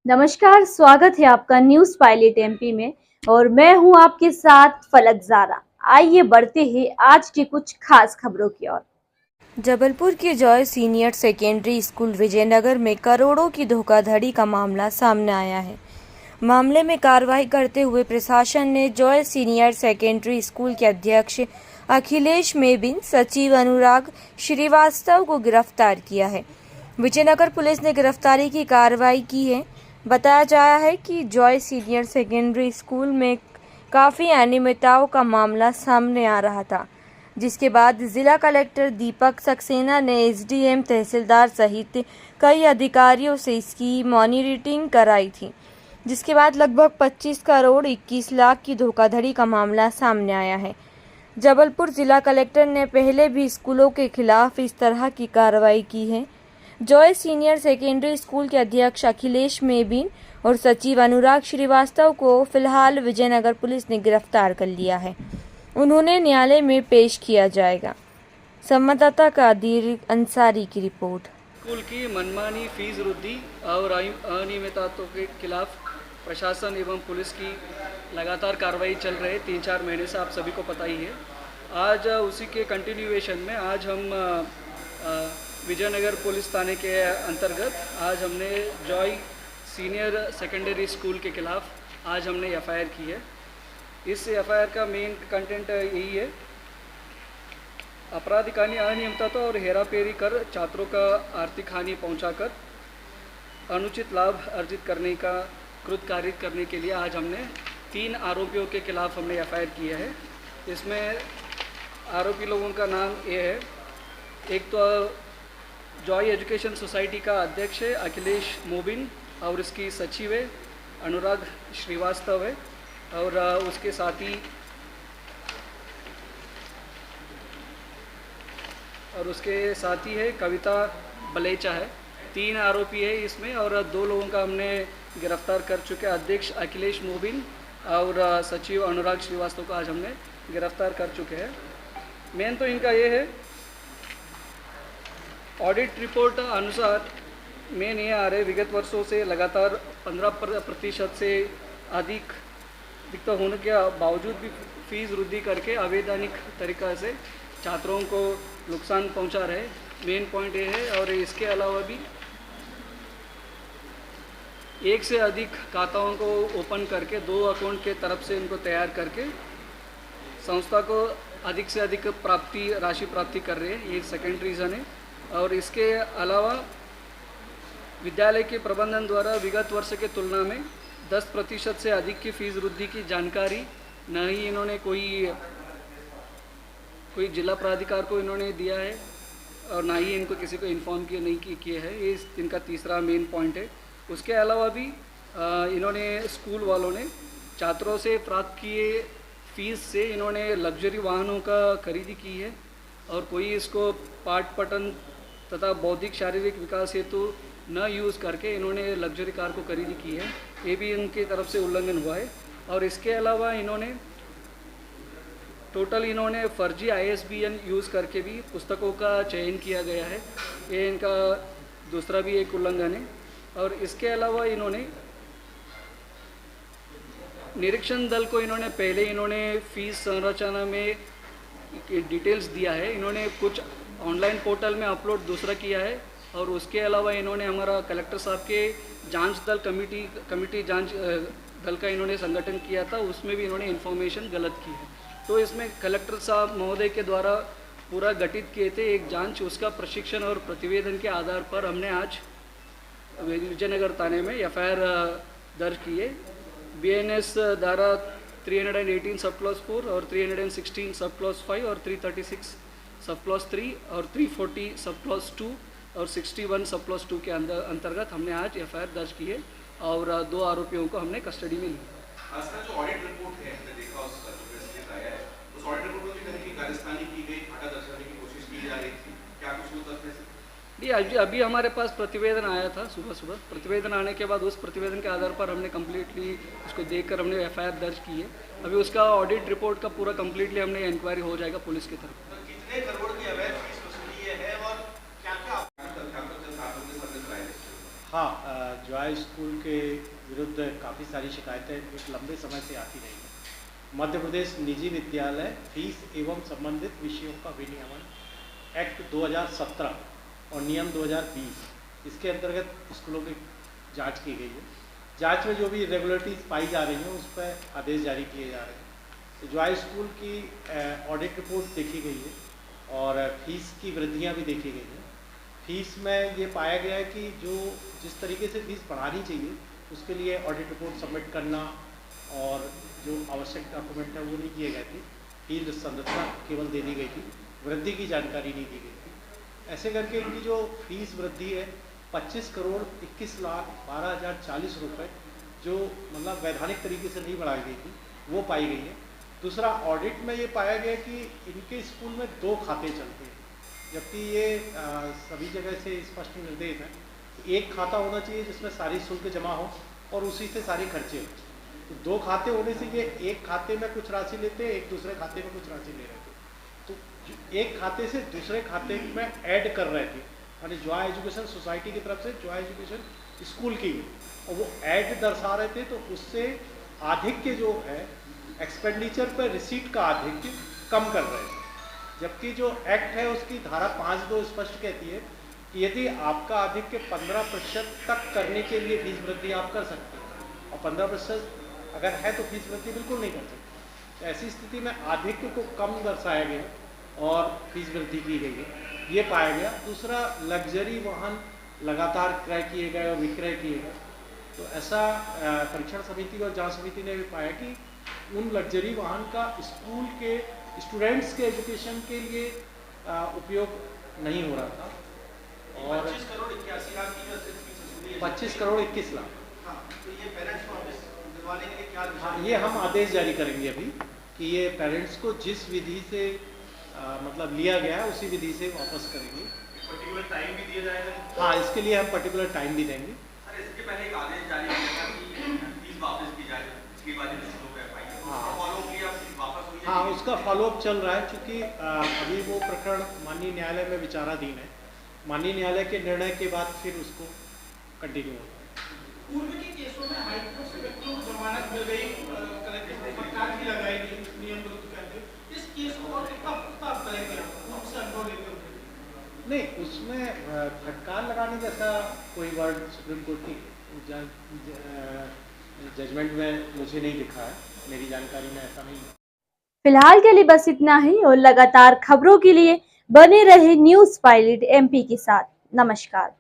नमस्कार, स्वागत है आपका न्यूज पायलट एमपी में और मैं हूं आपके साथ फलक ज़ारा। आइए बढ़ते हैं आज की कुछ खास खबरों की ओर। जबलपुर के Joy senior secondary school Vijaynagar में करोड़ों की धोखाधड़ी का मामला सामने आया है। मामले में कार्रवाई करते हुए प्रशासन ने जॉय सीनियर सेकेंडरी स्कूल के अध्यक्ष अखिलेश मेबिन, सचिव अनुराग श्रीवास्तव को गिरफ्तार किया है। विजयनगर पुलिस ने गिरफ्तारी की कार्रवाई की है। बताया जा रहा है कि जॉय सीनियर सेकेंडरी स्कूल में काफ़ी अनियमितताओं का मामला सामने आ रहा था, जिसके बाद जिला कलेक्टर दीपक सक्सेना ने एसडीएम, तहसीलदार सहित कई अधिकारियों से इसकी मॉनिटरिंग कराई थी, जिसके बाद लगभग 25 करोड़ 21 लाख की धोखाधड़ी का मामला सामने आया है। जबलपुर जिला कलेक्टर ने पहले भी स्कूलों के खिलाफ इस तरह की कार्रवाई की है। जॉय सीनियर सेकेंडरी स्कूल के अध्यक्ष अखिलेश मेबिन और सचिव अनुराग श्रीवास्तव को फिलहाल विजयनगर पुलिस ने गिरफ्तार कर लिया है। उन्होंने न्यायालय में पेश किया जाएगा। संवाददाता कादिर अंसारी की रिपोर्ट। स्कूल की मनमानी फीस वृद्धि और अनियमितताओं के खिलाफ प्रशासन एवं पुलिस की लगातार कार्रवाई चल रही है। 3-4 महीने से आप सभी को पता ही है। आज उसी के कंटिन्यूएशन में आज हम विजयनगर पुलिस थाने के अंतर्गत आज हमने जॉय सीनियर सेकेंडरी स्कूल के खिलाफ आज हमने एफआईआर की है। इस एफआईआर का मेन कंटेंट यही है, आपराधिक अनियमितता और हेराफेरी कर छात्रों का आर्थिक हानि पहुंचाकर अनुचित लाभ अर्जित करने का कृत्य कारित करने के लिए आज हमने 3 आरोपियों के खिलाफ हमने एफआईआर किया है। इसमें आरोपी लोगों का नाम ये है, एक तो जॉय एजुकेशन सोसाइटी का अध्यक्ष है अखिलेश मोबिन और इसकी सचिव है अनुराग श्रीवास्तव है और उसके साथी है कविता बलेचा है। 3 आरोपी है इसमें और 2 लोगों का हमने गिरफ्तार कर चुके हैं। अध्यक्ष अखिलेश मोबिन और सचिव अनुराग श्रीवास्तव को आज हमने गिरफ्तार कर चुके हैं। मेन तो इनका ये है, ऑडिट रिपोर्ट अनुसार मेन ये आ रहे विगत वर्षों से लगातार 15% से अधिक होने के बावजूद भी फीस वृद्धि करके अवैधानिक तरीक़ा से छात्रों को नुकसान पहुंचा रहे। मेन पॉइंट ये है। और इसके अलावा भी 1 से अधिक खाताओं को ओपन करके 2 अकाउंट के तरफ से इनको तैयार करके संस्था को अधिक से अधिक राशि प्राप्ति कर रहे हैं। ये सेकेंड रीज़न है। और इसके अलावा विद्यालय के प्रबंधन द्वारा विगत वर्ष के तुलना में 10% से अधिक की फीस वृद्धि की जानकारी न ही इन्होंने कोई जिला प्राधिकार को इन्होंने दिया है और ना ही इनको किसी को इन्फॉर्म किए है। ये इनका तीसरा मेन पॉइंट है। उसके अलावा भी इन्होंने स्कूल वालों ने छात्रों से प्राप्त किए फीस से इन्होंने लग्जरी वाहनों का खरीदी की है और कोई इसको पाठ पठन तथा बौद्धिक शारीरिक विकास हेतु न यूज़ करके इन्होंने लग्जरी कार को खरीदी की है। ये भी इनकी तरफ से उल्लंघन हुआ है। और इसके अलावा इन्होंने इन्होंने फर्जी ISBN यूज़ करके भी पुस्तकों का चयन किया गया है। ये इनका दूसरा भी एक उल्लंघन है। और इसके अलावा इन्होंने निरीक्षण दल को पहले फीस संरचना में डिटेल्स दिया है। इन्होंने कुछ ऑनलाइन पोर्टल में अपलोड दूसरा किया है। और उसके अलावा इन्होंने हमारा कलेक्टर साहब के जांच दल कमेटी जांच दल का इन्होंने संगठन किया था, उसमें भी इन्होंने इन्फॉर्मेशन गलत की है। तो इसमें कलेक्टर साहब महोदय के द्वारा पूरा गठित किए थे एक जांच, उसका प्रशिक्षण और प्रतिवेदन के आधार पर हमने आज विजयनगर थाने में एफआईआर दर्ज किए। BNS धारा 318 सब क्लॉज 4 और 316 सब क्लॉज 5 और 336 सब क्लॉज 3 और 340 सब क्लॉज 2 और 61 सब क्लॉज 2 के अंतर्गत हमने आज एफआईआर दर्ज की है और 2 आरोपियों को हमने कस्टडी में लिया। जो ऑडिट रिपोर्ट है, हमने देखा उसका जो प्रेस आया है, उस ऑडिट रिपोर्ट में कहीं की कारस्तानी की गई, घाटा दर्शाने की कोशिश की जा रही थी, क्या कुछ वो तथ्य है? जी, अभी हमारे पास प्रतिवेदन आया था सुबह। प्रतिवेदन आने के बाद उस प्रतिवेदन के आधार पर हमने कम्प्लीटली उसको देखकर हमने एफआईआर दर्ज की है। अभी उसका ऑडिट रिपोर्ट का पूरा कम्प्लीटली हमने इंक्वायरी हो जाएगा पुलिस की तरफ। तो कितने करोड़ की अवैध फीस वसूली है और क्या-क्या? हाँ, जॉय स्कूल के विरुद्ध काफ़ी सारी शिकायतें एक लंबे समय से आती रही हैं। मध्य प्रदेश निजी विद्यालय फीस एवं संबंधित विषयों का विनियमन एक्ट 2017 और नियम 2020 इसके अंतर्गत स्कूलों की जांच की गई है। जांच में जो भी इरेगुलरिटीज पाई जा रही हैं उस पर आदेश जारी किए जा रहे हैं। तो जॉय स्कूल की ऑडिट रिपोर्ट देखी गई है और फीस की वृद्धियाँ भी देखी गई हैं। फीस में ये पाया गया है कि जो जिस तरीके से फीस बढ़ानी चाहिए उसके लिए ऑडिट रिपोर्ट सबमिट करना और जो आवश्यक डॉक्यूमेंट है वो नहीं किए गए थे। फीस संरचना केवल दे दी गई थी, वृद्धि की जानकारी नहीं दी गई थी। ऐसे करके इनकी जो फीस वृद्धि है 25 करोड़ 21 लाख 12,040 रुपये, जो मतलब वैधानिक तरीके से नहीं बढ़ाई गई थी, वो पाई गई है। दूसरा, ऑडिट में ये पाया गया कि इनके स्कूल में 2 खाते चलते हैं, जबकि ये सभी जगह से स्पष्ट निर्देश है कि एक खाता होना चाहिए जिसमें सारी शुल्क जमा हो और उसी से सारे खर्चे हो। तो 2 खाते होने से ये एक खाते में कुछ राशि लेते, एक दूसरे खाते में कुछ राशि ले रहे थे। तो एक खाते से दूसरे खाते में ऐड कर रहे थे, यानी जॉय एजुकेशन सोसाइटी की तरफ से जॉय एजुकेशन स्कूल की, और वो ऐड दर्शा रहे थे। तो उससे आधिक्य जो है एक्सपेंडिचर पर रिसीट का आधिक्य कम कर रहे थे। जबकि जो एक्ट है उसकी धारा 5(2) स्पष्ट कहती है कि यदि आपका आधिक्य 15% तक करने के लिए फीस वृद्धि आप कर सकते हैं, और 15% अगर है तो फीस वृद्धि बिल्कुल नहीं कर सकते। तो ऐसी स्थिति में आधिक्य को कम दर्शाया गया और फीस वृद्धि की गई है, ये पाया गया। दूसरा, लग्जरी वाहन लगातार क्रय किए गए और विक्रय किए गए। तो ऐसा परीक्षण समिति और जांच समिति ने भी पाया कि उन लग्जरी वाहन का स्कूल के स्टूडेंट्स के एजुकेशन के लिए उपयोग नहीं हो रहा था। और 25 करोड़ 81 लाख की जो फीस वसूली है, 25 करोड़ 21 लाख, हाँ, तो ये पेरेंट्स को वापस दिलवाने के लिए क्या दिशा हाँ, ये हम आदेश जारी करेंगे अभी कि ये पेरेंट्स को जिस विधि से मतलब लिया गया है उसी विधि से वापस करेंगे। पर्टिकुलर टाइम भी दिया जाएगा? हाँ, इसके लिए हम पर्टिकुलर टाइम भी देंगे। सर, इसके पहले एक आदेश जारी किया था कि फीस वापस की जाए, इसके बाद स्कूलों को एफआईआर फॉलो किया, फीस वापस हुई है? हाँ, उसका फॉलोअप चल रहा है, क्योंकि अभी वो प्रकरण माननीय न्यायालय में विचाराधीन है। माननीय न्यायालय के निर्णय के बाद फिर उसको कंटिन्यू होगा। पूर्व के केसों में हाईकोर्ट से व्यक्तियों को जमानत मिल गई, कलेक्टर ने फटकार भी लगाई गई नियम विरुद्ध करके। इस केस को और कितना पुख्ता करेंगे आप उनसे अनुभव लेते हुए? नहीं, उसमें फटकार लगाने जैसा कोई वर्ड सुप्रीम कोर्ट की जजमेंट में मुझे नहीं दिखा है, मेरी जानकारी में ऐसा नहीं है। फिलहाल के लिए बस इतना ही, और लगातार खबरों के लिए बने रहे न्यूज़ पायलट एमपी के साथ। नमस्कार।